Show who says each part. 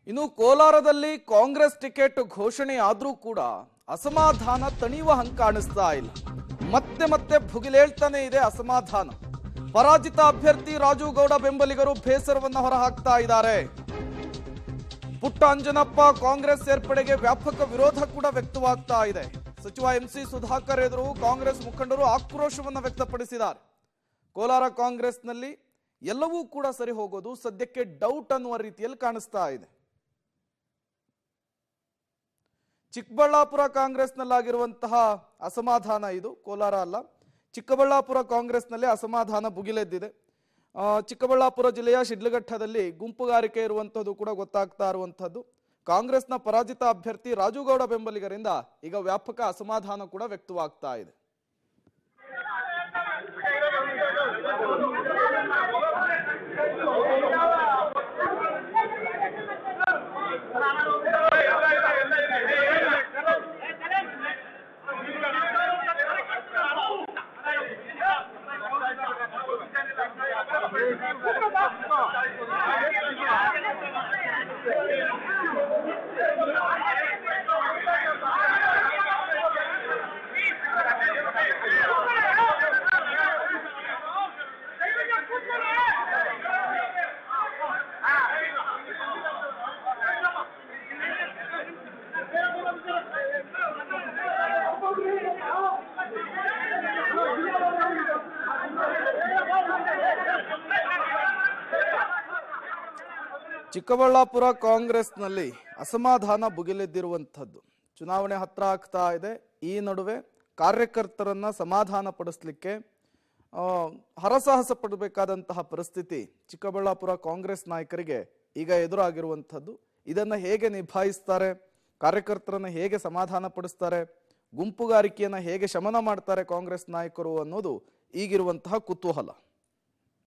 Speaker 1: ಇನ್ನು ಕೋಲಾರದಲ್ಲಿ ಕಾಂಗ್ರೆಸ್ ಟಿಕೆಟ್ ಘೋಷಣೆ ಆದ್ರೂ ಕೂಡ ಅಸಮಾಧಾನ ತಣಿಯುವ ಹಂಗೆ ಕಾಣಿಸ್ತಾ ಇಲ್ಲ. ಮತ್ತೆ ಮತ್ತೆ ಭುಗಿಲೇಳ್ತಾನೆ ಇದೆ ಅಸಮಾಧಾನ. ಪರಾಜಿತ ಅಭ್ಯರ್ಥಿ ರಾಜು ಗೌಡ ಬೆಂಬಲಿಗರು ಬೇಸರವನ್ನ ಹೊರಹಾಕ್ತಾ ಇದ್ದಾರೆ. ಪುಟ್ಟ ಅಂಜನಪ್ಪ ಕಾಂಗ್ರೆಸ್ ಸೇರ್ಪಡೆಗೆ ವ್ಯಾಪಕ ವಿರೋಧ ಕೂಡ ವ್ಯಕ್ತವಾಗ್ತಾ ಇದೆ. ಸಚಿವ ಎಂಸಿ ಸುಧಾಕರ್ ಎದುರು ಕಾಂಗ್ರೆಸ್ ಮುಖಂಡರು ಆಕ್ರೋಶವನ್ನು ವ್ಯಕ್ತಪಡಿಸಿದ್ದಾರೆ. ಕೋಲಾರ ಕಾಂಗ್ರೆಸ್ನಲ್ಲಿ ಎಲ್ಲವೂ ಕೂಡ ಸರಿ ಹೋಗೋದು ಸದ್ಯಕ್ಕೆ ಡೌಟ್ ಅನ್ನುವ ರೀತಿಯಲ್ಲಿ ಕಾಣಿಸ್ತಾ ಇದೆ. ಚಿಕ್ಕಬಳ್ಳಾಪುರ ಕಾಂಗ್ರೆಸ್ನಲ್ಲಾಗಿರುವಂತಹ ಅಸಮಾಧಾನ ಇದು, ಕೋಲಾರ ಅಲ್ಲ. ಚಿಕ್ಕಬಳ್ಳಾಪುರ ಕಾಂಗ್ರೆಸ್ನಲ್ಲಿ ಅಸಮಾಧಾನ ಭುಗಿಲೆದ್ದಿದೆ. ಚಿಕ್ಕಬಳ್ಳಾಪುರ ಜಿಲ್ಲೆಯ ಶಿಡ್ಲಘಟ್ಟದಲ್ಲಿ ಗುಂಪುಗಾರಿಕೆ ಇರುವಂಥದ್ದು ಕೂಡ ಗೊತ್ತಾಗ್ತಾ ಇರುವಂಥದ್ದು. ಕಾಂಗ್ರೆಸ್ನ ಪರಾಜಿತ ಅಭ್ಯರ್ಥಿ ರಾಜುಗೌಡ ಬೆಂಬಲಿಗರಿಂದ ಈಗ ವ್ಯಾಪಕ ಅಸಮಾಧಾನ ಕೂಡ ವ್ಯಕ್ತವಾಗ್ತಾ ಇದೆ. ಚಿಕ್ಕಬಳ್ಳಾಪುರ ಕಾಂಗ್ರೆಸ್ನಲ್ಲಿ ಅಸಮಾಧಾನ ಭುಗಿಲೆದ್ದಿರುವಂಥದ್ದು. ಚುನಾವಣೆ ಹತ್ರ ಆಗ್ತಾ ಇದೆ. ಈ ನಡುವೆ ಕಾರ್ಯಕರ್ತರನ್ನ ಸಮಾಧಾನ ಪಡಿಸಲಿಕ್ಕೆ ಹರಸಾಹಸ ಪಡಬೇಕಾದಂತಹ ಪರಿಸ್ಥಿತಿ ಚಿಕ್ಕಬಳ್ಳಾಪುರ ಕಾಂಗ್ರೆಸ್ ನಾಯಕರಿಗೆ ಈಗ ಎದುರಾಗಿರುವಂಥದ್ದು. ಇದನ್ನ ಹೇಗೆ ನಿಭಾಯಿಸ್ತಾರೆ, ಕಾರ್ಯಕರ್ತರನ್ನ ಹೇಗೆ ಸಮಾಧಾನ ಪಡಿಸ್ತಾರೆ, ಗುಂಪುಗಾರಿಕೆಯನ್ನ ಹೇಗೆ ಶಮನ ಮಾಡ್ತಾರೆ ಕಾಂಗ್ರೆಸ್ ನಾಯಕರು ಅನ್ನೋದು ಈಗಿರುವಂತಹ ಕುತೂಹಲ.